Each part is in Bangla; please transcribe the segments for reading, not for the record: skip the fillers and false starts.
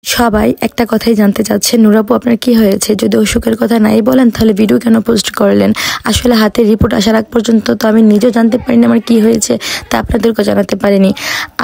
সবাই একটা কথাই জানতে চাচ্ছে, নূর আপু আপনার কি হয়েছে? যদি অসুখের কথা নাই বলেন তাহলে ভিডিও কেন পোস্ট করলেন? আসলে হাতে রিপোর্ট আসার আগ পর্যন্ত তো আমি নিজেও জানতে পারিনি আমার কি হয়েছে, তা আপনাদেরকেও জানাতে পারিনি।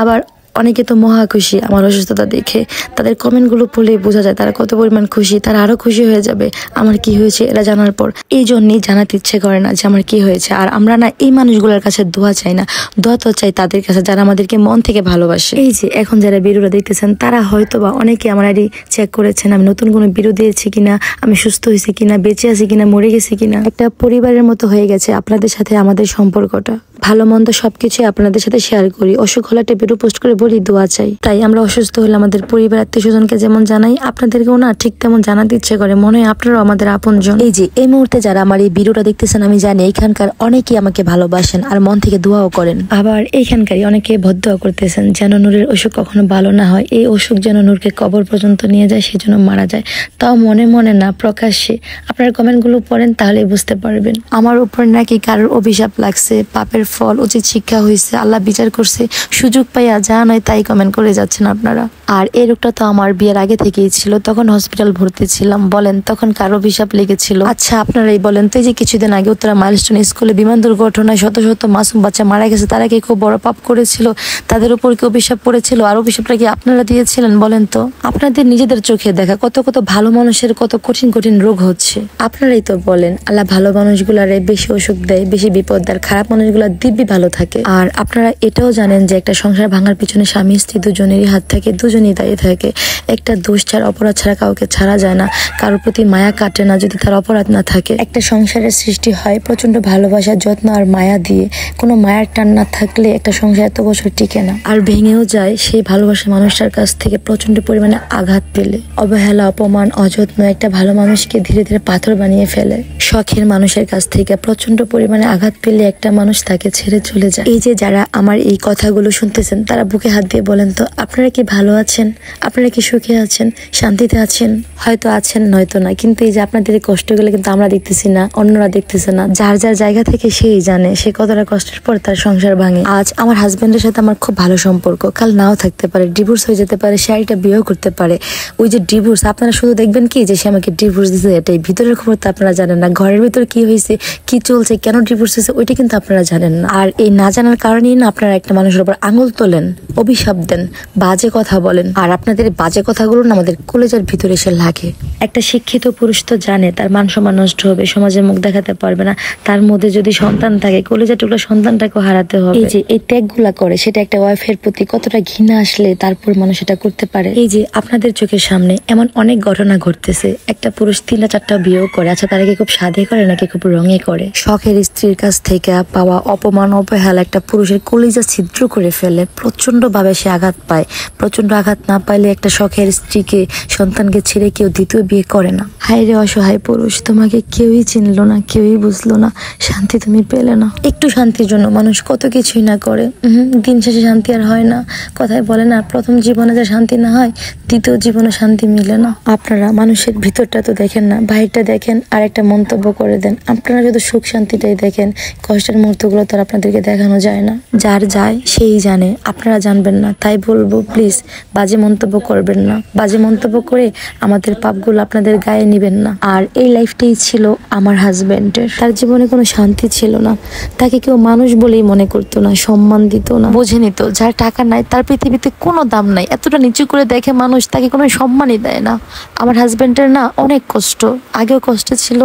আবার অনেকে তো মহা খুশি আমার অসুস্থতা দেখে, তাদের কমেন্টগুলো পড়লেই বোঝা যায় তারা কত পরিমাণ খুশি। তারা আরো খুশি হয়ে যাবে আমার কি হয়েছে এরা জানার পর। এই জন্যই জানাতে ইচ্ছে করে না যে আমার কি হয়েছে। আর আমরা না এই মানুষগুলোর কাছে দোয়া চাই না, দোয়া তো চাই তাদের কাছে যারা আমাদেরকে মন থেকে ভালোবাসে। এই যে এখন যারা ভিডিওটা দেখতেছেন তারা হয়তো বা অনেকে আমার আইডি চেক করেছেন আমি নতুন কোনো ভিডিও দিয়েছি কিনা, আমি সুস্থ হয়েছি কিনা, বেঁচে আছি কিনা, মরে গেছি কিনা। একটা পরিবারের মতো হয়ে গেছে আপনাদের সাথে আমাদের সম্পর্কটা। ভালো মন্দ সবকিছু আপনাদের সাথে শেয়ার করি। অসুখ হলে একটা ভিডিও পোস্ট করে বলি দোয়া চাই। তাই আমরা অসুস্থ হলে আমাদের পরিবার আত্মীয় স্বজনকে যেমন জানাই, আপনাদেরকেও না ঠিক তেমন জানাতে ইচ্ছে করে, মনে হয় আপনারাও আমাদের আপনজন। এই যে এই মুহূর্তে যারা আমার এই ভিডিওটা দেখতেছেন আমি জানি এখানকার অনেকেই আমাকে ভালোবাসেন আর মন থেকে দোয়াও করেন। আবার এইখানকারই অনেকে বদদোয়া করতেছেন যেন নূরের অসুখ কখনো ভালো না হয়, এই অসুখ যেন নূরকে কবর পর্যন্ত নিয়ে যায়, সেজন্য মারা যায়। তাও মনে মনে না, প্রকাশ্যে। আপনার কমেন্টগুলো পড়েন তাহলে বুঝতে পারবেন। আমার উপর নাকি কারোর অভিশাপ লাগছে, পাপের ফল উচিত শিক্ষা হয়েছে, আল্লাহ বিচার করছে, সুযোগ পাইয়া যা নয় তাই কমেন্ট করে যাচ্ছেন আপনারা। আর এই রোগটা তো আমার বিয়ের আগে থেকেই ছিল, তখন হসপিটাল ভর্তি ছিলাম। বলেন তখন কারো অভিশাপ লেগেছিল? আচ্ছা আপনারাই বলেন তো, এই যে কিছুদিন আগে উত্তরা মাইলস্টোন স্কুলে বিমান দুর্ঘটনায় শত শত মাসুম বাচ্চা মারা গেছে, তারা কি খুব বড় পাপ করেছিল? তাদের উপর কি অভিশাপ পড়েছিল? আর অভিশাপটা কি আপনারা দিয়েছিলেন বলেন তো? আপনাদের নিজেদের চোখে দেখা কত কত ভালো মানুষের কত কঠিন কঠিন রোগ হচ্ছে, আপনারাই তো বলেন। আল্লাহ ভালো মানুষগুলারে বেশি অসুখ দেয়, বেশি বিপদ দেয়, খারাপ মানুষগুলা দিব্যি ভালো থাকে। আর আপনারা এটাও জানেন যে একটা সংসার ভাঙার পিছনে স্বামী স্ত্রী দুজনেরই হাত থাকে, দুজনেই দায়ী থাকে। একটা দোষ ছাড়া অপরাধ ছাড়া কাউকে ছাড়া যায় না, কারোর প্রতি মায়া কাটে না যদি তার অপরাধ না থাকে। একটা সংসারের সৃষ্টি হয় প্রচন্ড ভালোবাসা, যত্ন আর মায়া দিয়ে। কোনো মায়ার টান না থাকলে একটা সংসার এত বছর টিকে না, আর ভেঙেও যায় সেই ভালোবাসা মানুষটার কাছ থেকে প্রচন্ড পরিমাণে আঘাত পেলে। অবহেলা, অপমান, অযত্ন একটা ভালো মানুষকে ধীরে ধীরে পাথর বানিয়ে ফেলে। শখের মানুষের কাছ থেকে প্রচন্ড পরিমাণে আঘাত পেলে একটা মানুষ তাকে ছেড়ে চলে যায়। এই যে যারা আমার এই কথাগুলো শুনতেছেন তারা বুকে হাত দিয়ে বলেন তো, আপনারা কি ভালো আছেন? আপনারা কি সুখে আছেন, শান্তিতে আছেন? হয়তো আছেন নয়তো না, কিন্তু এই যে আপনাদের এই কষ্টগুলো কিন্তু আমরা দেখতেছি না, অন্যরা দেখতেছে না। যার যার জায়গা থেকে সেই জানে সে কতটা কষ্টের পর তার সংসার ভাঙে। আজ আমার হাজবেন্ডের সাথে আমার খুব ভালো সম্পর্ক, কাল নাও থাকতে পারে, ডিভোর্স হয়ে যেতে পারে, সে আরেকটা বিয়েও করতে পারে। ওই যে ডিভোর্স, আপনারা শুধু দেখবেন কি যে সে আমাকে ডিভোর্স দিচ্ছে, এটাই। ভিতরের খবর তো আপনারা জানেন না, ঘরের ভিতর কি হয়েছে, কি চলছে, কেন ডিভোর্স হয়েছে, ওইটা কিন্তু আপনারা জানেন না। আর এই না জানার কারণেই না আপনারা একটা মানুষের উপর আঙুল তোলেন, অভিশাপ দেন, বাজে কথা বলেন। আর আপনাদের বাজে কথাগুলো না আমাদের কলেজের ভিতরে এসে লাগে। একটা শিক্ষিত পুরুষ তো জানে তার মান সম্মান নষ্ট হবে, সমাজে মুখ দেখাতে পারবে না। তার মধ্যে যদি সন্তান থাকে, কলেজের টুকরা সন্তানটাকেও হারাতে হবে। এই যে এই ত্যাগগুলা করে, সেটা একটা ওয়াইফের প্রতি কতটা ঘৃণা আসলে তারপর মানুষ এটা করতে পারে। এই যে আপনাদের চোখের সামনে এমন অনেক ঘটনা ঘটতেছে, একটা পুরুষ 3টা-4টা বিয়েও করে। আচ্ছা তারা কি খুব সাধে করে নাকি খুব রঙে করে? শখের স্ত্রীর কাছ থেকে পাওয়া অপমান, অবহেলা একটা পুরুষের কলিজা ছিদ্র করে ফেলে। প্রচন্ড ভাবে সে আঘাত পায়। প্রচন্ড আঘাত না পাইলে একটা শখের স্ত্রীকে, সন্তানকে ছেড়ে কেউ দ্বিতীয় বিয়ে করে না। হায় রে অসহায় পুরুষ, তোমাকে কেউই চিনলো না, কেউই বুঝলো না, শান্তি তুমি পেলে না। একটু শান্তির জন্য মানুষ কত কিছুই না করে। দিন শেষে শান্তি আর হয় না। কথায় বলে না, প্রথম জীবনে যে শান্তি না হয় দ্বিতীয় জীবনে শান্তি মিলে না। আপনারা মানুষের ভিতরটা তো দেখেন না, বাইরটা দেখেন আর একটা মন্তব্য করে দেন। আপনারা যদি সুখ শান্তিটাই দেখেন, কষ্টের মুহূর্তগুলো তো আপনাদেরকে দেখানো যায় না। যার যায় সেই জানে, আপনারা জানবেন না। তাই বলবো প্লিজ বাজে মন্তব্য করবেন না, বাজে মন্তব্য করে আমাদের পাপগুলো আপনাদের গায়ে নিবেন না। আর এই লাইফটাই ছিল আমার হাজবেন্ডের, তার জীবনে কোনো শান্তি ছিল না, তাকে কেউ মানুষ বলেই মনে করতো না, সম্মান দিত না, বোঝে নিত। যার টাকা নাই তার পৃথিবীতে কোনো দাম নাই, এতটা নিচু করে দেখে মানুষ, তাকে কোনো সম্মানই দেয় না। আমার হাজবেন্ডের না অনেক কষ্ট, আগেও কষ্টে ছিল,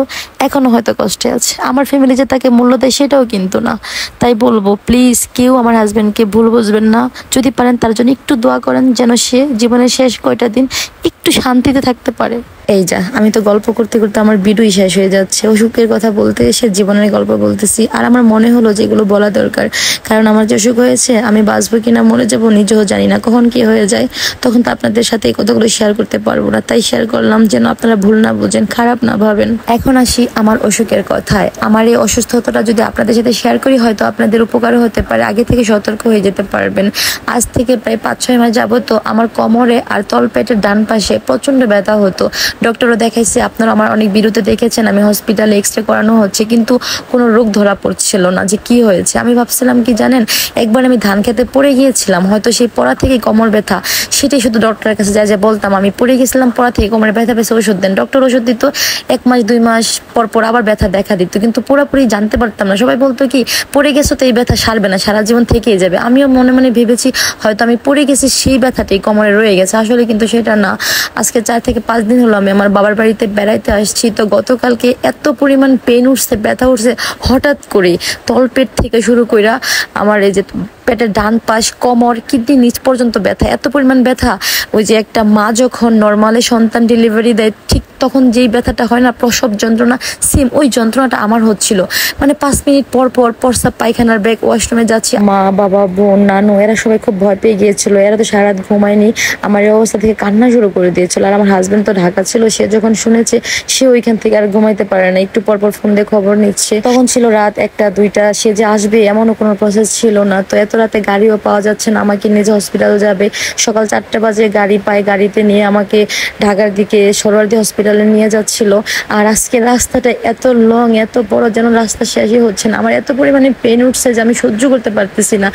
এখনো হয়তো কষ্টে আছে। আমার ফ্যামিলি যে তাকে মূল্য দেয় সেটাও কিন্তু না। তাই বলবো প্লিজ কেউ আমার হাজবেন্ডকে ভুল বুঝবেন না। যদি পারেন তার জন্য একটু দোয়া করেন, যেন সে জীবনের শেষ কয়টা দিন একটু শান্তিতে থাকতে পারে। এই যা, আমি তো গল্প করতে করতে আমার ভিডিওই শেষ হয়ে যাচ্ছে। অসুখের কথা বলতে এসে জীবনের গল্প বলতেছি। আর আমার মনে হলো যে এগুলো বলা দরকার, কারণ আমার যে অসুখ হয়েছে আমি বাঁচবো কিনা মরে যাবো নিজেও জানি না, কখন কি হয়ে যায়। তখন তো আপনাদের সাথে এই কথাগুলো শেয়ার করতে পারবো না, তাই শেয়ার করলাম যেন আপনারা ভুল না বুঝেন, খারাপ না ভাবেন। এখন আসি আমার অসুখের কথায়। আমার এই অসুস্থতাটা যদি আপনাদের সাথে শেয়ার করি হয়তো আপনাদের উপকারও হতে পারে, আগে থেকে সতর্ক হয়ে যেতে পারবেন। আজ থেকে প্রায় 5-6 মাস যাবত আমার কোমরে আর তলপেটের ডান পাশে প্রচন্ড ব্যথা হতো। ডক্টরও দেখাইছে, আপনারা আমার অনেক ভিডিওতে দেখেছেন, আমি হসপিটালে এক্সরে করানো হচ্ছে, কিন্তু কোনো রোগ ধরা পড়ছিল না যে কি হয়েছে। আমি ভাবছিলাম কি জানেন, একবার আমি ধান খেতে পড়ে গিয়েছিলাম, হয়তো সেই পড়া থেকে কোমর ব্যথা, সেটাই শুধু ডক্টরের কাছে যা বলতাম আমি পড়ে গেছিলাম পড়া থেকে কোমরে ব্যথা পেয়েছে, ওষুধ দেন। ডক্টর ওষুধ দিত, 1 মাস 2 মাস পর পর আবার ব্যথা দেখা দিত, কিন্তু পুরোপুরি জানতে পারতাম না। সবাই বলতো কি পড়ে গেছো তো এই ব্যথা সারবে না, সারা জীবন থেকেই যাবে। আমিও মনে মনে ভেবেছি হয়তো আমি পড়ে গেছি, সেই ব্যথাটাই কোমরে রয়ে গেছে, আসলে কিন্তু সেটা না। আজকে 4 থেকে 5 দিন হলো আমি আমার বাবার বাড়িতে বেড়াইতে আসছি, তো গতকালকে এত পরিমাণ পেন উঠছে, ব্যথা উঠছে হঠাৎ করে, তলপেট থেকে শুরু কইরা আমার এই যে পেটের ডান পাশ, কোমর, কিডনি নিচ পর্যন্ত ব্যথা, এত পরিমাণ ব্যথা। ওই যে একটা মা যখন নর্মালি সন্তান ডেলিভারি দেয় ঠিক তখন যেই ব্যথাটা হয় না, প্রসব যন্ত্রণা, সেম ওই যন্ত্রণাটা আমার হচ্ছিল। মানে 5 মিনিট পর পর প্রস্রাব পায়খানার ব্রেক, ওয়াশরুমে যাচ্ছি, মা বাবা বোন নানু এরা সবাই খুব ভয় পেয়ে গিয়েছিল। এরা তো সারা রাত ঘুমায়নি, আমার এই অবস্থা থেকে কান্না শুরু করে দিয়েছিল। আর আমার হাজবেন্ড তো ঢাকা ছিল, সে যখন শুনেছে সে ওইখান থেকে আর ঘুমাইতে পারে না, একটু পর পর ফোন দিয়ে খবর নিচ্ছে। তখন ছিল রাত 1টা 2টা, সে যে আসবে এমনও কোনো প্রসেস ছিল না। তো এত রাতে গাড়িও পাওয়া যাচ্ছে না, আমাকে নিজে হসপিটাল যাবে। সকাল 4টা বাজে গাড়ি পায়, গাড়িতে নিয়ে আমাকে ঢাকার দিকে সরোয়ার্দী হসপিটালে নিয়ে যাচ্ছিল। আর আজকে রাস্তাটা এত লং, এত বড়, যেন রাস্তা শেষই হচ্ছে না। আমার এত পরিমাণে পেন উঠছে যে আমি সহ্য করতে পারতেছি না।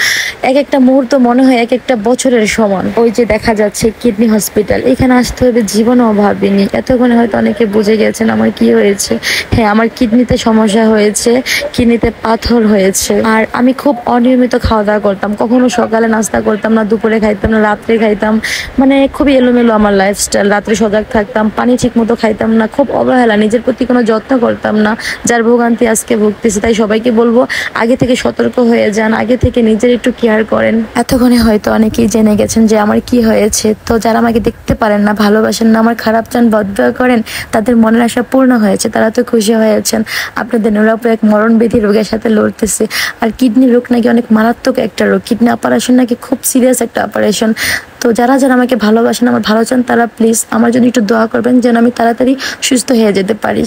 এক একটা মুহূর্ত মনে হয় এক একটা বছরের সমান। ওই যে দেখা যাচ্ছে কিডনি হসপিটাল, এখানে আসতে হবে জীবনেও ভাবিনি। এতক্ষণে হয়তো অনেকে বুঝে গেছেন আমার কি হয়েছে। হ্যাঁ, আমার কিডনিতে সমস্যা হয়েছে, কিডনিতে পাথর হয়েছে। আর আমি খুব অনিয়মিত খাওয়া দাওয়া করতাম, কখনো সকালে নাস্তা করতাম না, দুপুরে খাইতাম না, রাত্রে খাইতাম, মানে খুবই এলোমেলো আমার লাইফস্টাইল। রাত্রে সজাগ থাকতাম, পানি ঠিক মতো খাইতাম না, খুব অবহেলা, নিজের প্রতি কোনো যত্ন করতাম না, যার ভোগান্তি আজকে ভুগতেছি। তাই সবাইকে বলবো আগে থেকে সতর্ক হয়ে যান, আগে থেকে নিজের একটু কেয়ার করেন। এতক্ষণে হয়তো অনেকেই জেনে গেছেন যে আমার কি হয়েছে। তো যারা আমাকে দেখতে পারেন না, ভালোবাসেন না, আমার খারাপ চান, বদদোয়া করেন, তাদের মনের আশা পূর্ণ হয়েছে, তারা তো খুশি হয়েছেন। আপনাদের নুরাপু এক মরণবেধি রোগের সাথে লড়তেছে। আর কিডনি রোগ নাকি অনেক মারাত্মক একটা রোগ, কিডনি অপারেশন নাকি খুব সিরিয়াস একটা অপারেশন। তো যারা যারা আমাকে ভালোবাসেন, আমার ভালো চান, তারা প্লিজ আমার জন্য একটু দোয়া করবেন যেন আমি তাড়াতাড়ি সুস্থ হয়ে যেতে পারি।